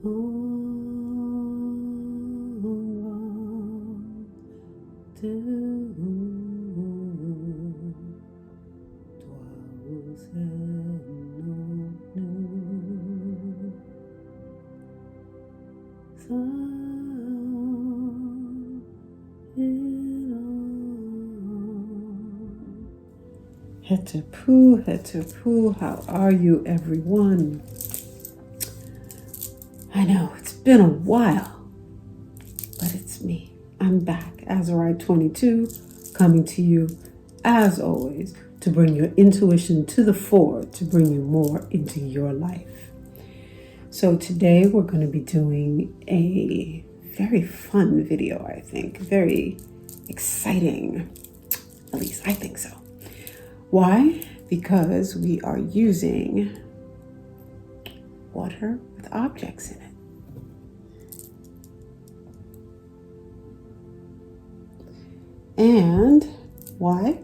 Hetapoo, how are you, everyone? I know it's been a while, but it's me. I'm back, Azurite 22, coming to you as always to bring your intuition to the fore, to bring you more into your life. So today we're going to be doing a very fun video, I think, very exciting. At least I think so. Why? Because we are using water with objects in it. And why?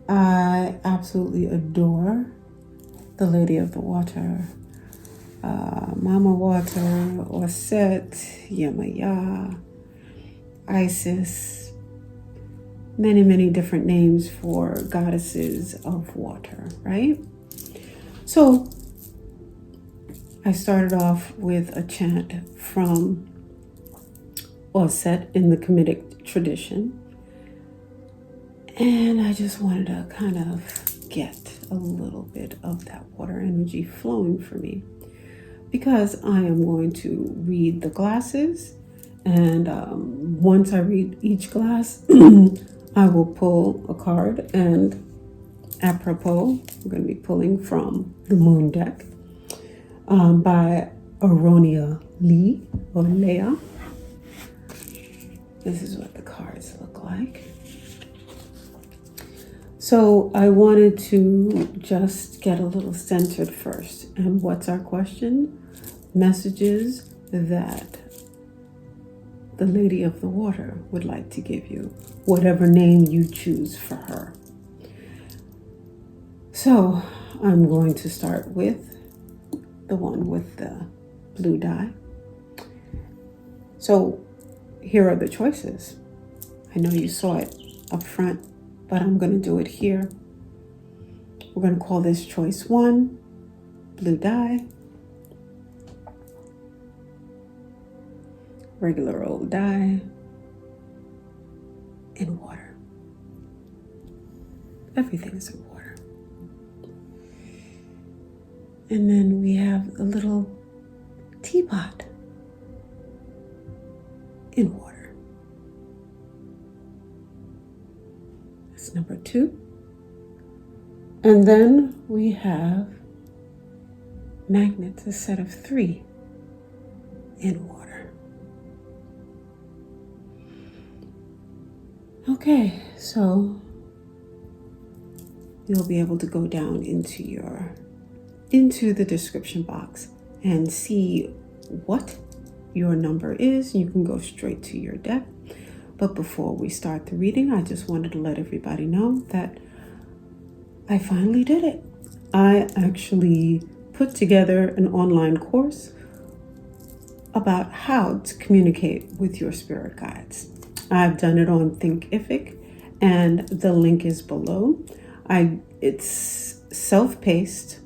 I absolutely adore the Lady of the Water, Mama Water, Auset, Yamaya, Isis, many different names for goddesses of water, right? So I started off with a chant from Auset in the Kemetic tradition, and I just wanted to kind of get a little bit of that water energy flowing for me, because I am going to read the glasses, and once I read each glass I will pull a card, and apropos, I'm going to be pulling from the Moon deck by Aronia Lee or Leah. This is what the cards look like. So I wanted to just get a little centered first. And what's our question? Messages that the Lady of the Water would like to give you, whatever name you choose for her. So I'm going to start with the one with the blue die. So here are the choices. I know you saw it up front, but I'm going to do it here. We're going to call this choice 1, blue die. Regular old die, in water. Everything is in water. And then we have a little teapot in water. That's number 2. And then we have magnets, a set of 3 in water. Okay, so you'll be able to go down into the description box and see what your number is. You can go straight to your deck. But before we start the reading, I just wanted to let everybody know that I finally did it. I actually put together an online course about how to communicate with your spirit guides. I've done it on Thinkific, and the link is below. It's self-paced,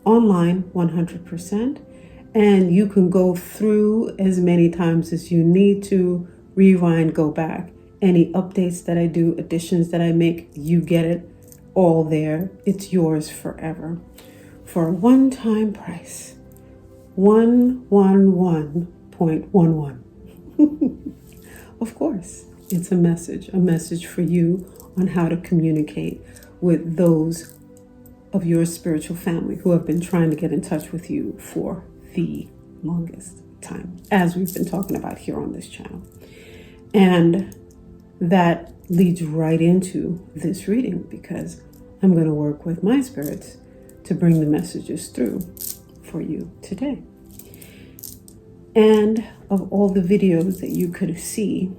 online 100%, and you can go through as many times as you need to, rewind, go back. Any updates that I do, additions that I make, you get it all there. It's yours forever for a one-time price, 111.11. Of course, it's a message for you on how to communicate with those of your spiritual family who have been trying to get in touch with you for the longest time, as we've been talking about here on this channel. And that leads right into this reading, because I'm going to work with my spirits to bring the messages through for you today. And of all the videos that you could see,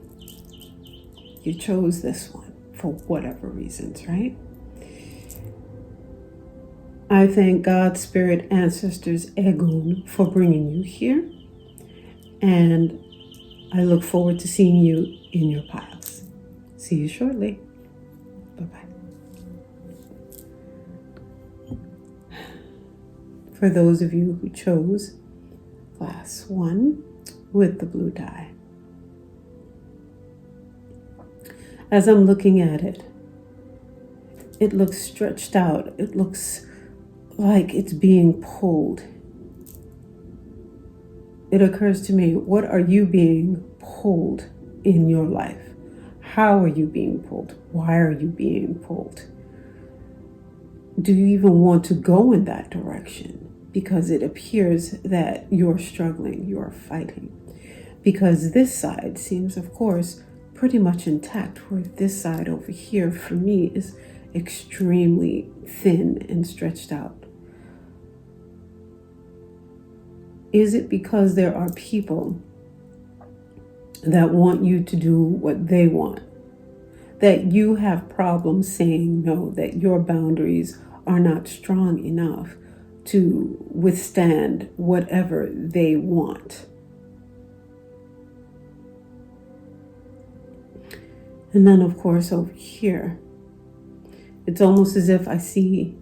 you chose this one for whatever reasons, right? I thank God, Spirit, Ancestors, Egun for bringing you here. And I look forward to seeing you in your piles. See you shortly. Bye-bye. For those of you who chose glass 1 with the blue dye, as I'm looking at it, it looks stretched out. It looks like it's being pulled. It occurs to me, what are you being pulled in your life? How are you being pulled? Why are you being pulled? Do you even want to go in that direction? Because it appears that you're struggling, you're fighting. Because this side seems, of course, pretty much intact, where this side over here, for me, is extremely thin and stretched out. Is it because there are people that want you to do what they want? That you have problems saying no, that your boundaries are not strong enough to withstand whatever they want? And then, of course, over here, it's almost as if I see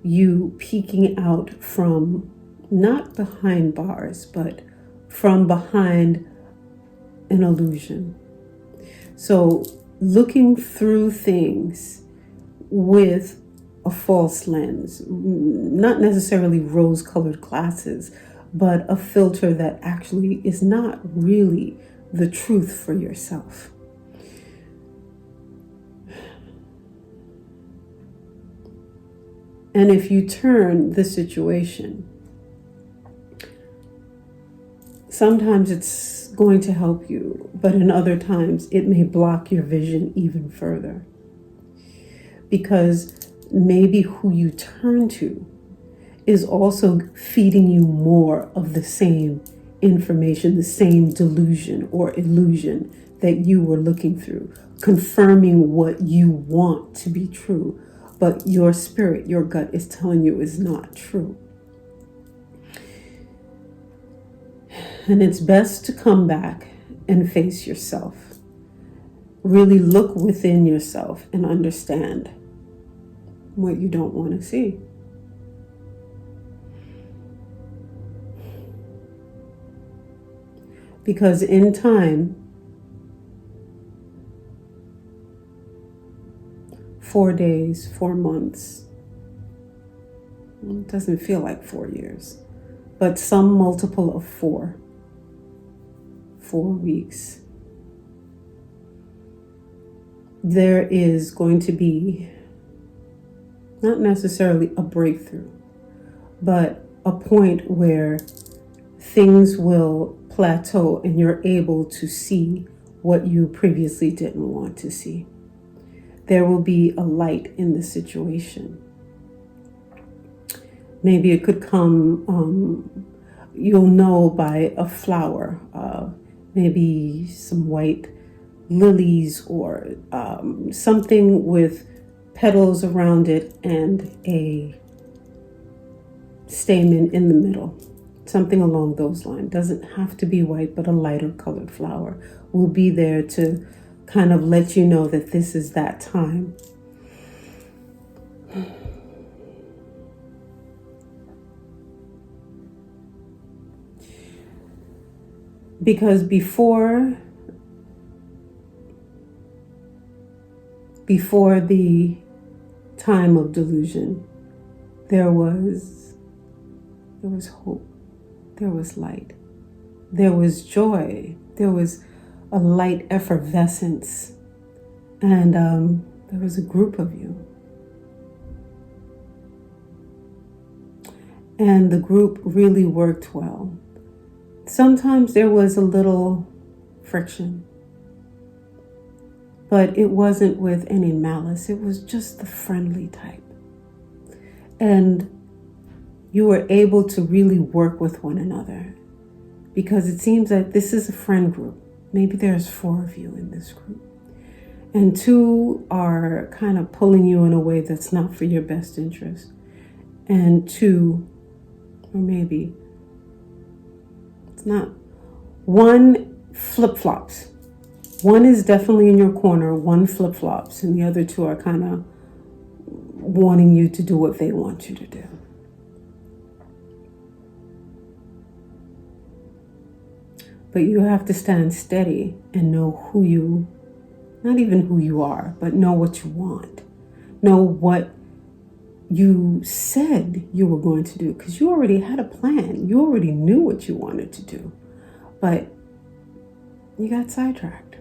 you peeking out from not behind bars, but from behind an illusion. So looking through things with a false lens, not necessarily rose-colored glasses, but a filter that actually is not really the truth for yourself. And if you turn the situation, sometimes it's going to help you, but in other times it may block your vision even further. Because maybe who you turn to is also feeding you more of the same information, the same delusion or illusion that you were looking through, confirming what you want to be true, but your spirit, your gut is telling you is not true. And it's best to come back and face yourself. Really look within yourself and understand what you don't want to see. Because in time, 4 days, 4 months, it doesn't feel like 4 years, but some multiple of 4 weeks, there is going to be not necessarily a breakthrough, but a point where things will plateau and you're able to see what you previously didn't want to see. There will be a light in the situation. Maybe it could come, you'll know by a flower, maybe some white lilies or something with petals around it and a stamen in the middle. Something along those lines. Doesn't have to be white, but a lighter colored flower will be there to kind of let you know that this is that time. Because before the time of delusion, there was hope, there was light, there was joy, there was a light effervescence, and there was a group of you. And the group really worked well. Sometimes there was a little friction, but it wasn't with any malice. It was just the friendly type. And you were able to really work with one another, because it seems that this is a friend group. Maybe there's 4 of you in this group, and 2 are kind of pulling you in a way that's not for your best interest. and 2, or maybe it's not, 1 flip-flops. 1 is definitely in your corner, 1 flip-flops, and the other 2 are kind of wanting you to do what they want you to do. But you have to stand steady and know who you, not even who you are, but know what you want. Know what you said you were going to do, because you already had a plan. You already knew what you wanted to do, but you got sidetracked.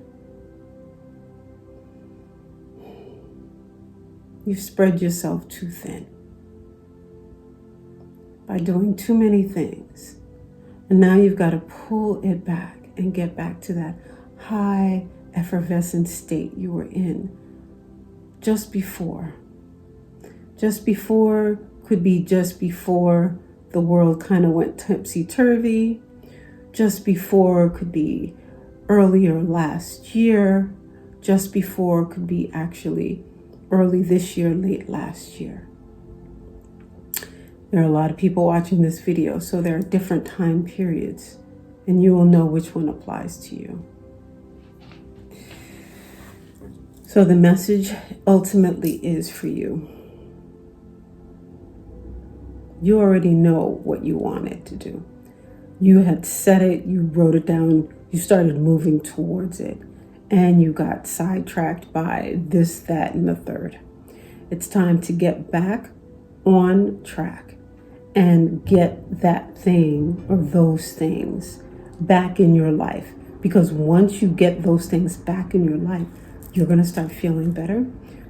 You spread yourself too thin by doing too many things. And now you've got to pull it back and get back to that high effervescent state you were in just before. Just before could be just before the world kind of went topsy-turvy. Just before could be earlier last year. Just before could be actually early this year, late last year. There are a lot of people watching this video, so there are different time periods, and you will know which one applies to you. So the message ultimately is for you. You already know what you wanted to do. You had said it, you wrote it down, you started moving towards it, and you got sidetracked by this, that, and the third. It's time to get back on track and get that thing or those things back in your life. Because once you get those things back in your life, you're going to start feeling better.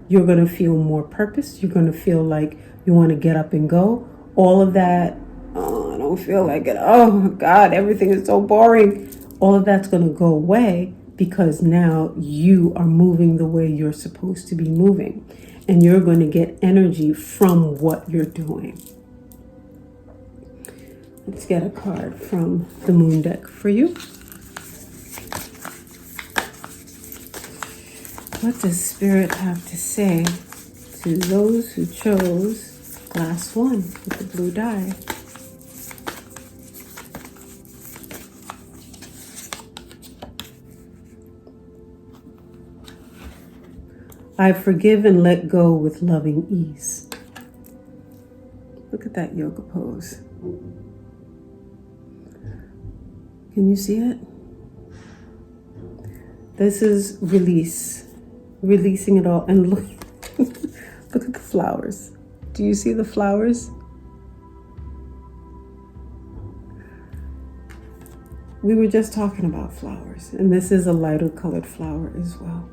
You're going to feel more purpose. You're going to feel like you want to get up and go. All of that, oh, I don't feel like it. Oh, God, everything is so boring. All of that's going to go away because now you are moving the way you're supposed to be moving. And you're going to get energy from what you're doing. Let's get a card from the moon deck for you. What does Spirit have to say to those who chose glass 1 with the blue die? I forgive and let go with loving ease. Look at that yoga pose. Can you see it? This is release. Releasing it all. And look, look at the flowers. Do you see the flowers? We were just talking about flowers, and this is a lighter colored flower as well.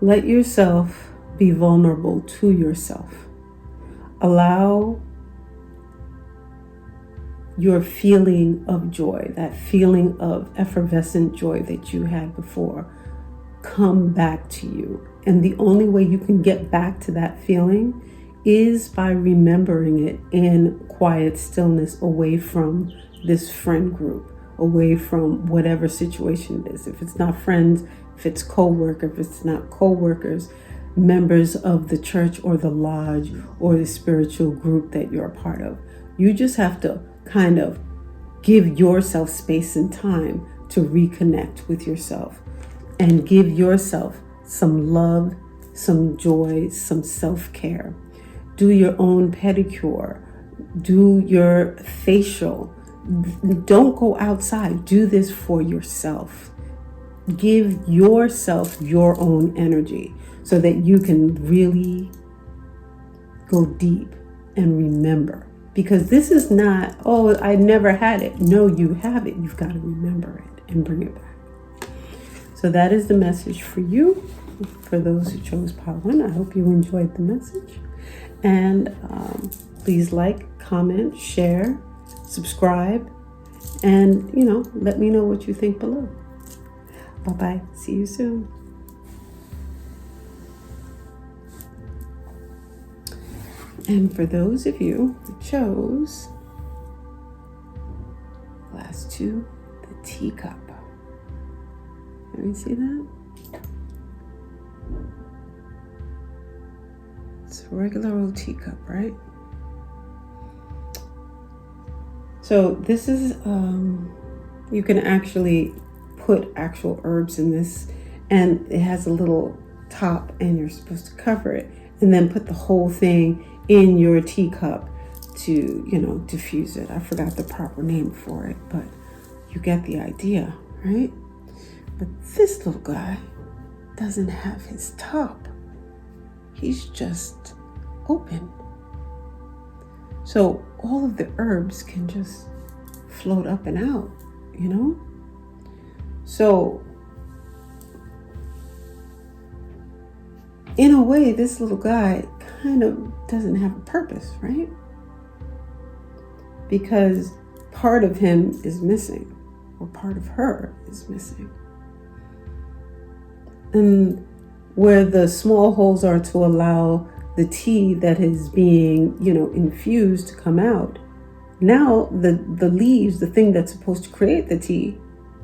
Let yourself be vulnerable to yourself. Allow your feeling of joy, that feeling of effervescent joy that you had before, come back to you. And the only way you can get back to that feeling is by remembering it in quiet stillness, away from this friend group, away from whatever situation it is. If it's not friends, if it's co-worker, if it's not co-workers, members of the church or the lodge or the spiritual group that you're a part of. You just have to kind of give yourself space and time to reconnect with yourself and give yourself some love, some joy, some self-care. Do your own pedicure, do your facial. Don't go outside. Do this for yourself. Give yourself your own energy so that you can really go deep and remember. Because this is not, oh, I never had it. No, you have it. You've got to remember it and bring it back. So that is the message for you, for those who chose part 1. I hope you enjoyed the message. And please like, comment, share, subscribe, and, let me know what you think below. Bye-bye. See you soon. And for those of you who chose glass 2, the teacup. Can you see that? It's a regular old teacup, right? So this is, you can actually put actual herbs in this, and it has a little top and you're supposed to cover it and then put the whole thing in your teacup to, diffuse it. I forgot the proper name for it, but you get the idea, right? But this little guy doesn't have his top. He's just open. So all of the herbs can just float up and out, So in a way, this little guy kind of doesn't have a purpose, right? Because part of him is missing, or part of her is missing. And where the small holes are to allow the tea that is being, infused to come out, now the leaves, the thing that's supposed to create the tea,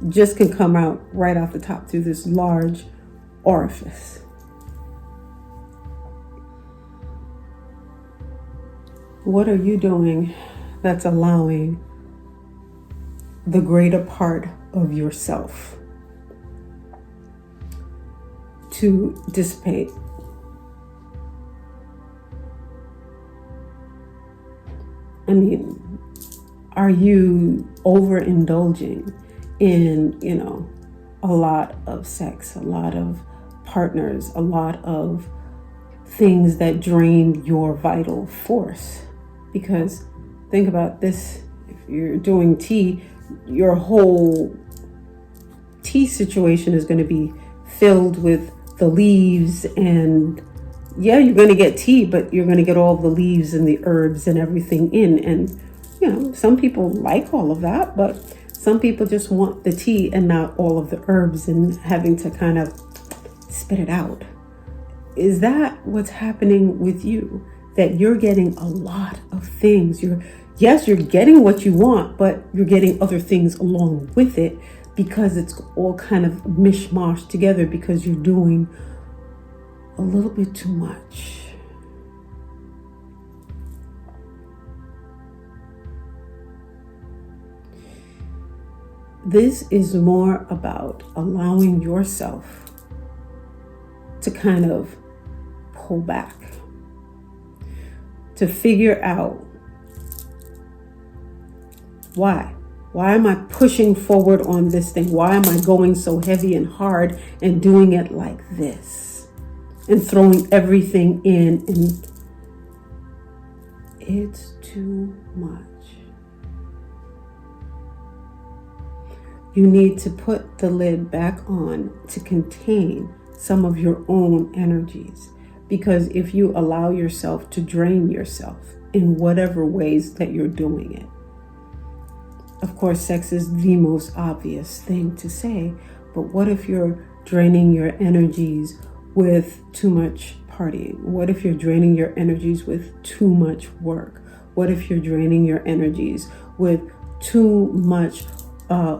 just can come out right off the top through this large orifice. What are you doing that's allowing the greater part of yourself to dissipate? I mean, are you overindulging in, a lot of sex, a lot of partners, a lot of things that drain your vital force? Because think about this, if you're doing tea, your whole tea situation is going to be filled with the leaves, and yeah, you're going to get tea, but you're going to get all the leaves and the herbs and everything in. And, some people like all of that, but some people just want the tea and not all of the herbs and having to kind of spit it out. Is that what's happening with you? That you're getting a lot of things. You're getting what you want, but you're getting other things along with it because it's all kind of mishmash together because you're doing a little bit too much. This is more about allowing yourself to kind of pull back, to figure out why. Why am I pushing forward on this thing? Why am I going so heavy and hard and doing it like this and throwing everything in? And it's too much. You need to put the lid back on to contain some of your own energies. Because if you allow yourself to drain yourself in whatever ways that you're doing it, of course, sex is the most obvious thing to say, but what if you're draining your energies with too much partying? What if you're draining your energies with too much work? What if you're draining your energies with too much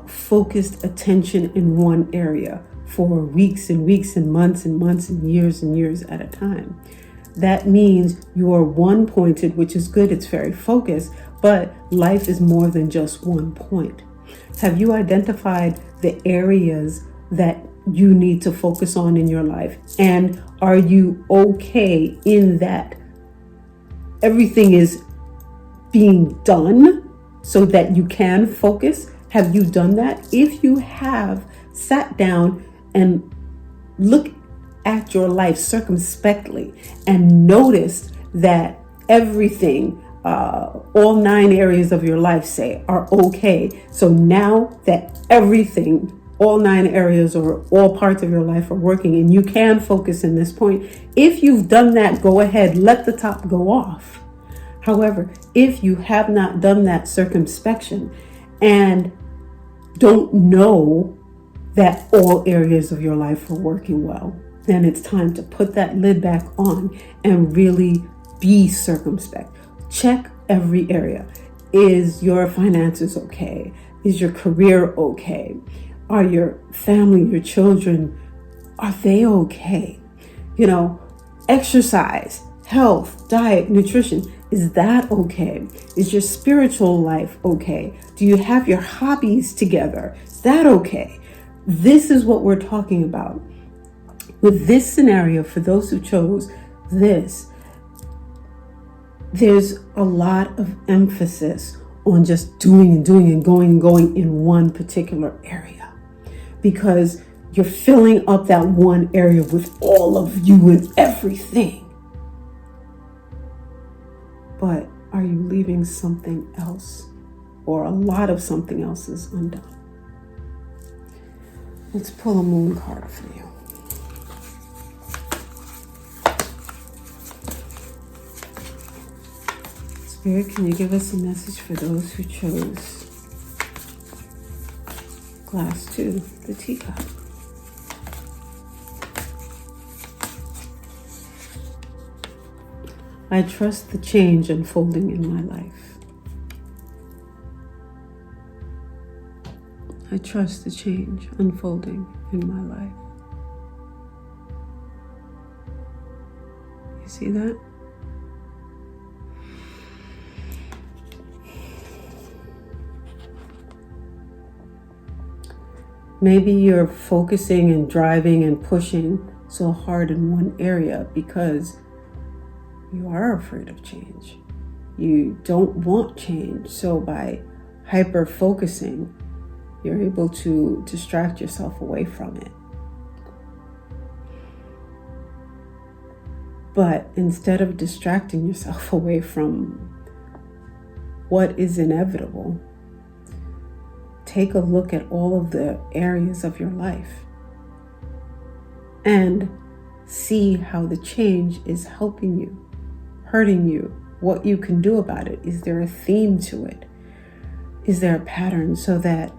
focused attention in one area for weeks and weeks and months and years at a time? That means you are one-pointed, which is good. It's very focused, but life is more than just one point. Have you identified the areas that you need to focus on in your life? And are you okay in that everything is being done so that you can focus? Have you done that? If you have sat down and looked at your life circumspectly and noticed that everything, all 9 areas of your life, say, are okay. So now that everything, all 9 areas or all parts of your life are working and you can focus in this point, if you've done that, go ahead, let the top go off. However, if you have not done that circumspection and don't know that all areas of your life are working well, then it's time to put that lid back on and really be circumspect. Check every area. Is your finances okay? Is your career okay? Are your family, your children, are they okay? Exercise. health, diet, nutrition. Is that okay? Is your spiritual life okay? Do you have your hobbies together? Is that okay? This is what we're talking about. With this scenario, for those who chose this, there's a lot of emphasis on just doing and doing and going in one particular area, because you're filling up that one area with all of you and everything. But are you leaving something else, or a lot of something else is undone? Let's pull a moon card for you. Spirit, can you give us a message for those who chose glass 2, the teacup? I trust the change unfolding in my life. I trust the change unfolding in my life. You see that? Maybe you're focusing and driving and pushing so hard in one area because you are afraid of change. You don't want change. So by hyper focusing, you're able to distract yourself away from it. But instead of distracting yourself away from what is inevitable, take a look at all of the areas of your life and see how the change is helping you, hurting you, what you can do about it. Is there a theme to it? Is there a pattern, so that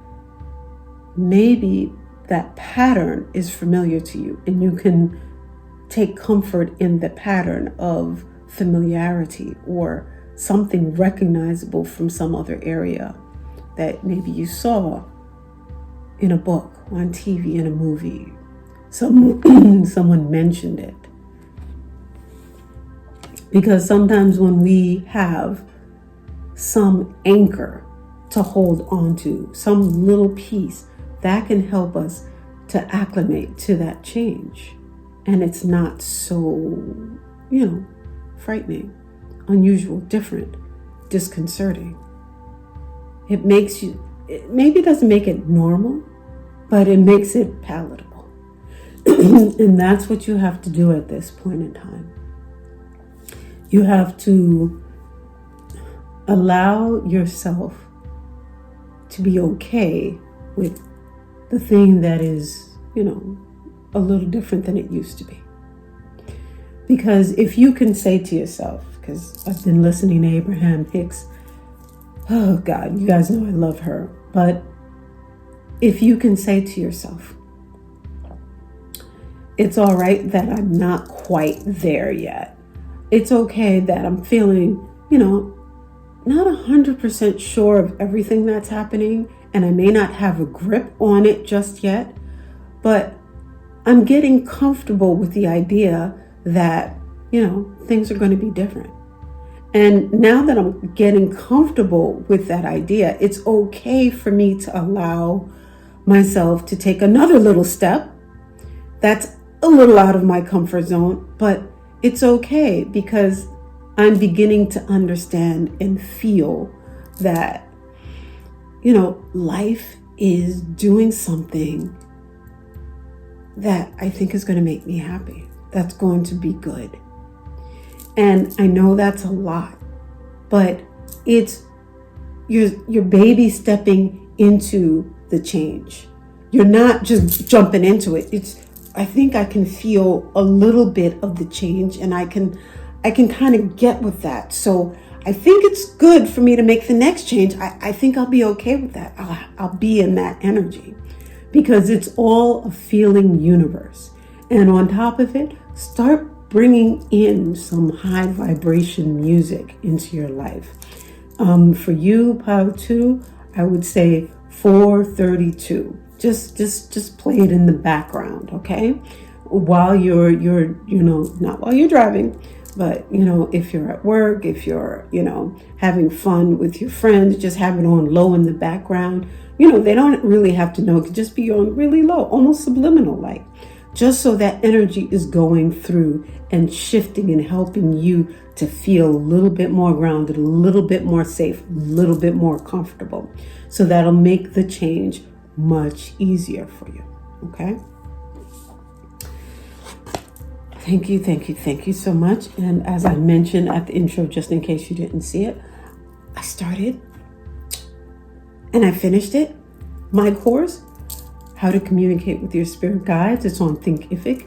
maybe that pattern is familiar to you and you can take comfort in the pattern of familiarity, or something recognizable from some other area that maybe you saw in a book, on TV, in a movie. Someone mentioned it. Because sometimes when we have some anchor to hold on to, some little piece, that can help us to acclimate to that change. And it's not so, frightening, unusual, different, disconcerting. It makes you, it maybe doesn't make it normal, but it makes it palatable. And that's what you have to do at this point in time. You have to allow yourself to be okay with the thing that is, a little different than it used to be. Because if you can say to yourself, because I've been listening to Abraham Hicks, oh God, you guys know I love her. But if you can say to yourself, it's all right that I'm not quite there yet. It's okay that I'm feeling, not 100% sure of everything that's happening, and I may not have a grip on it just yet, but I'm getting comfortable with the idea that, things are going to be different. And now that I'm getting comfortable with that idea, it's okay for me to allow myself to take another little step that's a little out of my comfort zone, but it's okay because I'm beginning to understand and feel that, life is doing something that I think is going to make me happy. That's going to be good. And I know that's a lot, but it's you're baby stepping into the change. You're not just jumping into it. I think I can feel a little bit of the change, and I can kind of get with that. So I think it's good for me to make the next change. I think I'll be okay with that. I'll be in that energy, because it's all a feeling universe. And on top of it, start bringing in some high vibration music into your life. For you, pile 2, I would say 432. Just play it in the background, okay? While you're not while you're driving, But, if you're at work, if you're, having fun with your friends, just have it on low in the background. They don't really have to know. It could just be on really low, almost subliminal, like, just so that energy is going through and shifting and helping you to feel a little bit more grounded, a little bit more safe, a little bit more comfortable. So that'll make the change much easier for you. Okay? Thank you so much. And as I mentioned at the intro, just in case you didn't see it, I started and I finished it. My course, How to Communicate with Your Spirit Guides. It's on Thinkific.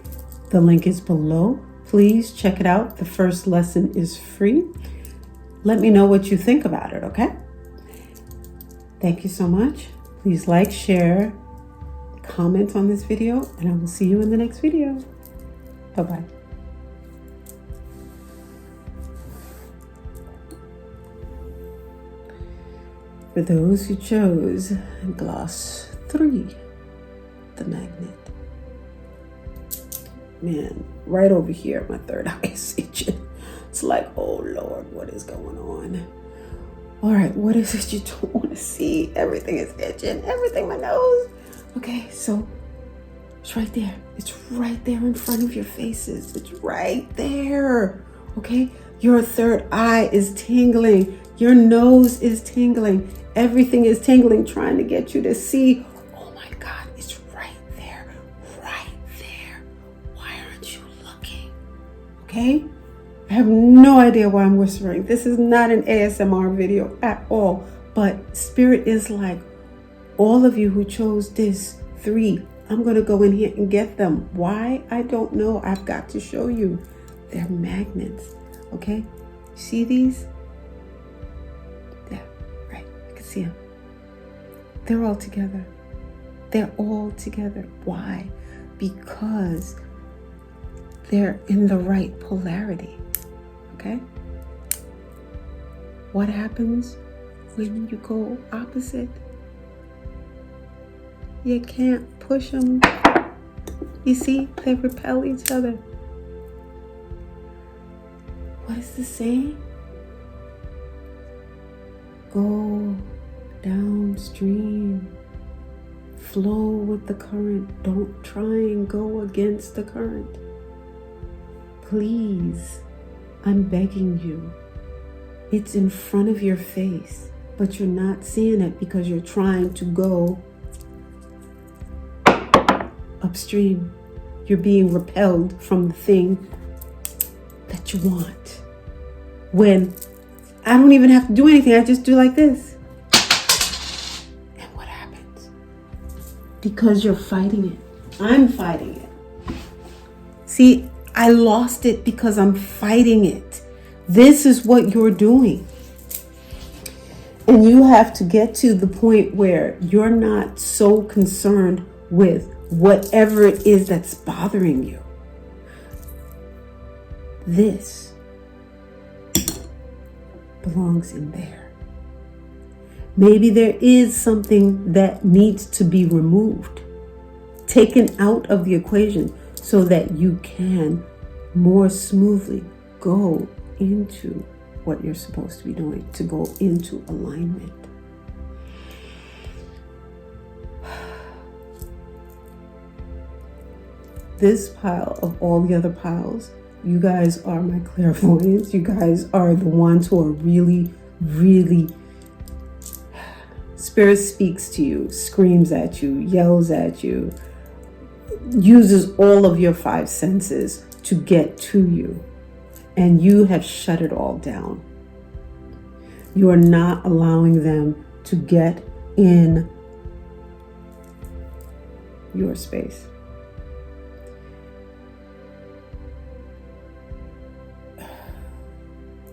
The link is below. Please check it out. The first lesson is free. Let me know what you think about it, okay? Thank you so much. Please like, share, comment on this video, and I will see you in the next video. Bye-bye. For those who chose glass 3, the magnet. Man, right over here, my third eye is itching. It's like, oh Lord, what is going on? All right, what is it you don't want to see? Everything is itching, everything, my nose. Okay, so it's right there. It's right there in front of your faces. It's right there. Okay, your third eye is tingling. Your nose is tingling. Everything is tingling, trying to get you to see. Oh my God, it's right there. Right there. Why aren't you looking? Okay? I have no idea why I'm whispering. This is not an ASMR video at all. But Spirit is like, all of you who chose this 3, I'm going to go in here and get them. Why? I don't know. I've got to show you. They're magnets. Okay? See these? See them. They're all together. They're all together. Why? Because they're in the right polarity. Okay? What happens when you go opposite? You can't push them. You see, they repel each other. What is the saying? Go downstream. Flow with the current. Don't try and go against the current. Please, I'm begging you. It's in front of your face, but you're not seeing it because you're trying to go upstream. You're being repelled from the thing that you want. When I don't even have to do anything, I just do like this. And what happens? Because you're fighting it. I'm fighting it. See, I lost it because I'm fighting it. This is what you're doing. And you have to get to the point where you're not so concerned with whatever it is that's bothering you. This belongs in there. Maybe there is something that needs to be removed, taken out of the equation so that you can more smoothly go into what you're supposed to be doing, to go into alignment. This pile of all the other piles, you guys are my clairvoyants. You guys are the ones who are really, really, Spirit speaks to you, screams at you, yells at you, uses all of your 5 senses to get to you. And you have shut it all down. You are not allowing them to get in your space.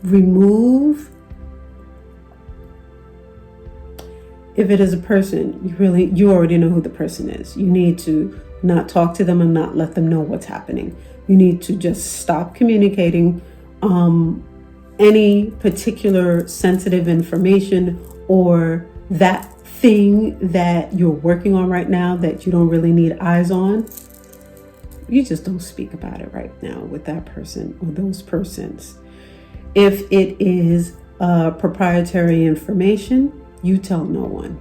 Remove. If it is a person, you already know who the person is. You need to not talk to them and not let them know what's happening. You need to just stop communicating any particular sensitive information or that thing that you're working on right now that you don't really need eyes on. you just don't speak about it right now with that person or those persons. If it is proprietary information, you tell no one.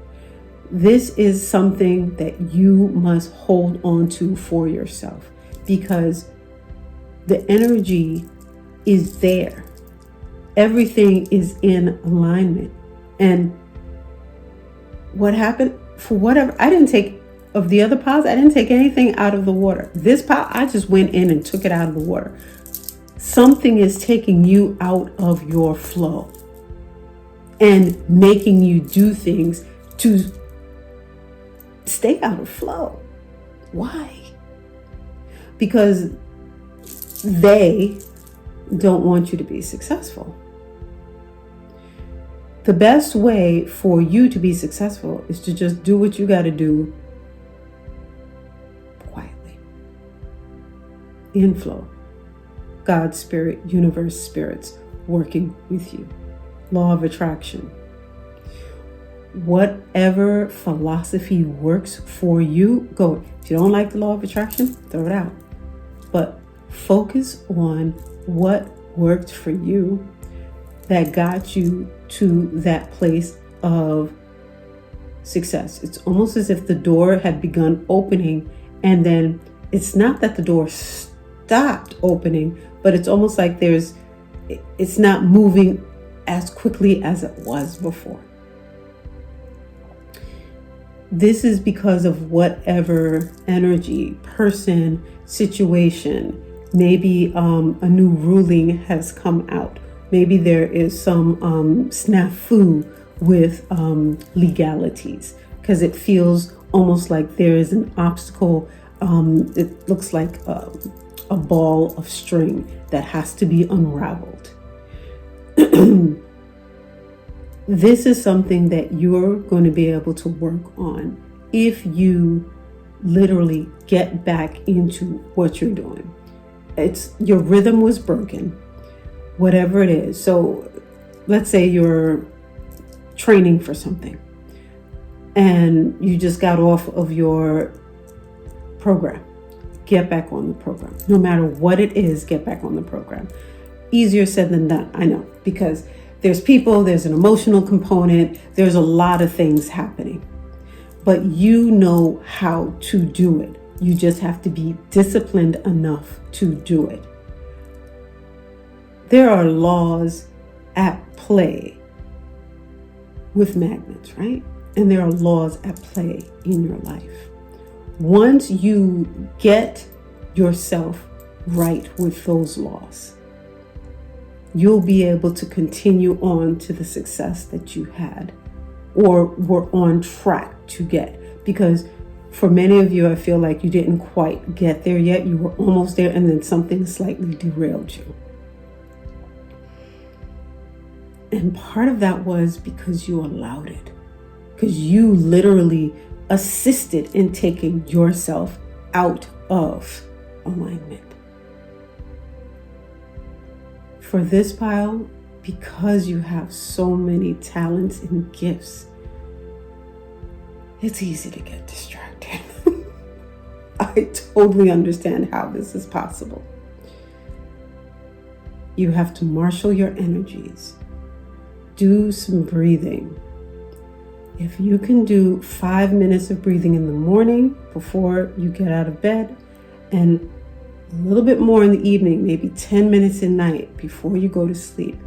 This is something that you must hold on to for yourself, because the energy is there. Everything is in alignment. And what happened, for whatever, I didn't take, of the other piles, I didn't take anything out of the water. This pile, I just went in and took it out of the water. Something is taking you out of your flow and making you do things to stay out of flow. Why? Because they don't want you to be successful. The best way for you to be successful is to just do what you got to do quietly. In flow. God, spirit, universe, spirits working with you. Law of attraction. Whatever philosophy works for you, go. If you don't like the law of attraction, throw it out. But focus on what worked for you that got you to that place of success. It's almost as if the door had begun opening, and then it's not that the door stopped opening, but it's almost like it's not moving as quickly as it was before. This is because of whatever energy, person, situation, maybe a new ruling has come out. Maybe there is some snafu with legalities, because it feels almost like there is an obstacle. It looks like a ball of string that has to be unraveled. This is something that you're going to be able to work on if you literally get back into what you're doing. It's your rhythm was broken, whatever it is. So let's say you're training for something and you just got off of your program. Get back on the program. No matter what it is, get back on the program. Easier said than done, I know, because there's people, there's an emotional component, there's a lot of things happening. But you know how to do it. You just have to be disciplined enough to do it. There are laws at play with magnets, right? And there are laws at play in your life. Once you get yourself right with those laws, you'll be able to continue on to the success that you had or were on track to get. Because for many of you, I feel like you didn't quite get there yet. You were almost there, and then something slightly derailed you. And part of that was because you allowed it. Because you literally assisted in taking yourself out of alignment. For this pile, because you have so many talents and gifts, it's easy to get distracted. I totally understand how this is possible. You have to marshal your energies. Do some breathing. If you can do 5 minutes of breathing in the morning before you get out of bed, and a little bit more in the evening, maybe 10 minutes at night before you go to sleep,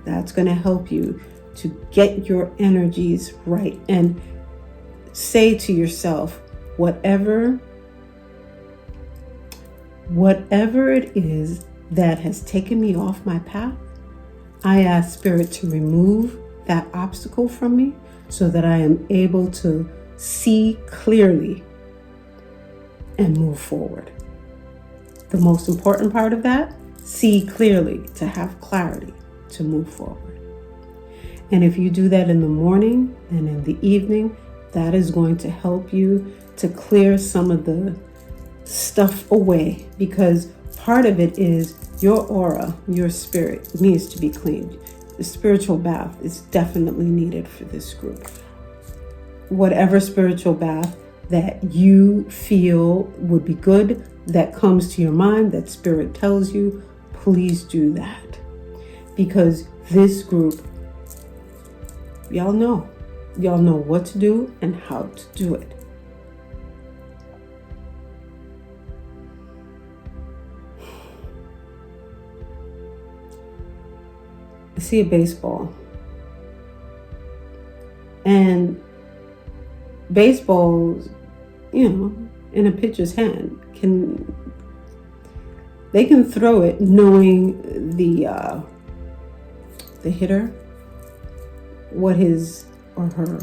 that's going to help you to get your energies right. And say to yourself, whatever it is that has taken me off my path, I ask Spirit to remove that obstacle from me so that I am able to see clearly and move forward. The most important part of that, see clearly, to have clarity, to move forward. And if you do that in the morning and in the evening, that is going to help you to clear some of the stuff away, because part of it is your aura, your spirit needs to be cleaned. The spiritual bath is definitely needed for this group. Whatever spiritual bath that you feel would be good, that comes to your mind, that spirit tells you, please do that. Because this group, y'all know what to do and how to do it. I see a baseball. And baseballs, in a pitcher's hand, they can throw it knowing the hitter, what his or her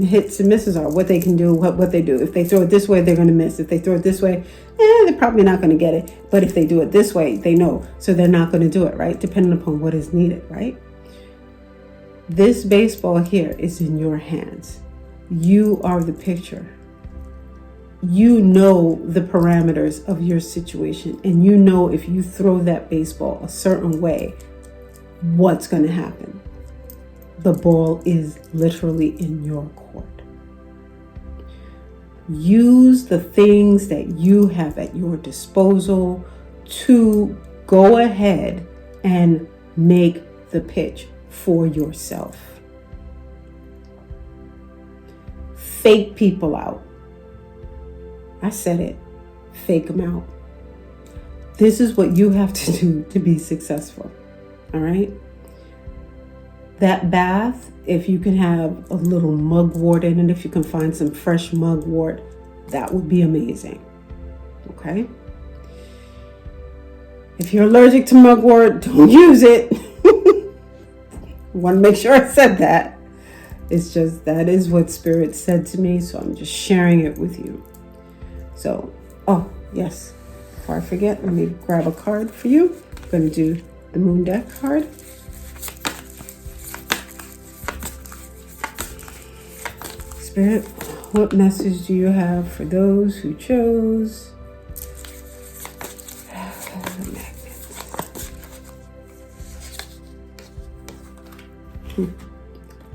hits and misses are, what they can do, what they do. If they throw it this way, they're going to miss. If they throw it this way, they're probably not going to get it. But if they do it this way, they know. So they're not going to do it, right? Depending upon what is needed, right? This baseball here is in your hands. You are the pitcher. You know the parameters of your situation, and you know if you throw that baseball a certain way, what's going to happen. The ball is literally in your court. Use the things that you have at your disposal to go ahead and make the pitch for yourself. Fake people out. I said it. Fake them out. This is what you have to do to be successful. All right? That bath, if you can have a little mugwort in it, if you can find some fresh mugwort, that would be amazing. Okay? If you're allergic to mugwort, don't use it. I want to make sure I said that. It's just, that is what Spirit said to me, so I'm just sharing it with you. So, oh, yes. Before I forget, let me grab a card for you. I'm going to do the Moon Deck card. Spirit, what message do you have for those who chose the magnets?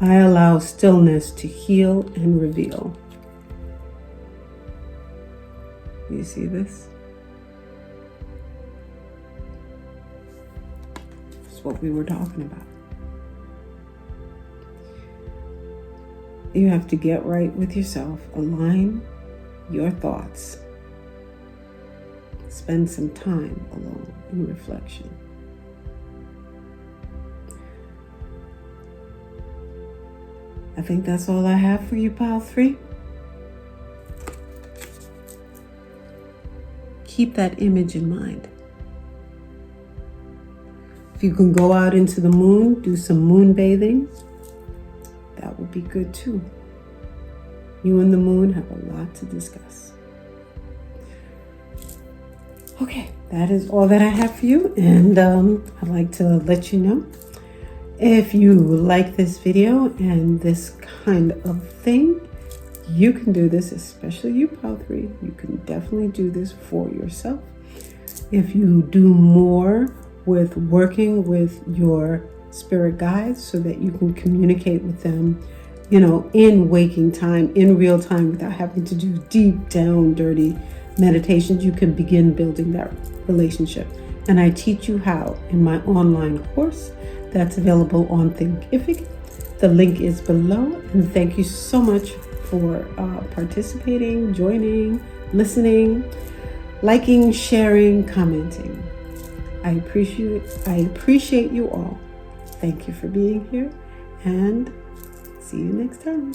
I allow stillness to heal and reveal. You see this? It's what we were talking about. You have to get right with yourself, align your thoughts, spend some time alone in reflection. I think that's all I have for you, Pile 3. Keep that image in mind. If you can go out into the moon, do some moon bathing, that would be good too. You and the moon have a lot to discuss. Okay, that is all that I have for you. And I'd like to let you know, if you like this video and this kind of thing, you can do this, especially you, Pile 3. You can definitely do this for yourself. If you do more with working with your spirit guides so that you can communicate with them, in waking time, in real time, without having to do deep down, dirty meditations, you can begin building that relationship. And I teach you how in my online course that's available on Thinkific. The link is below. And thank you so much for participating, joining, listening, liking, sharing, commenting. I appreciate you all. Thank you for being here, and see you next time.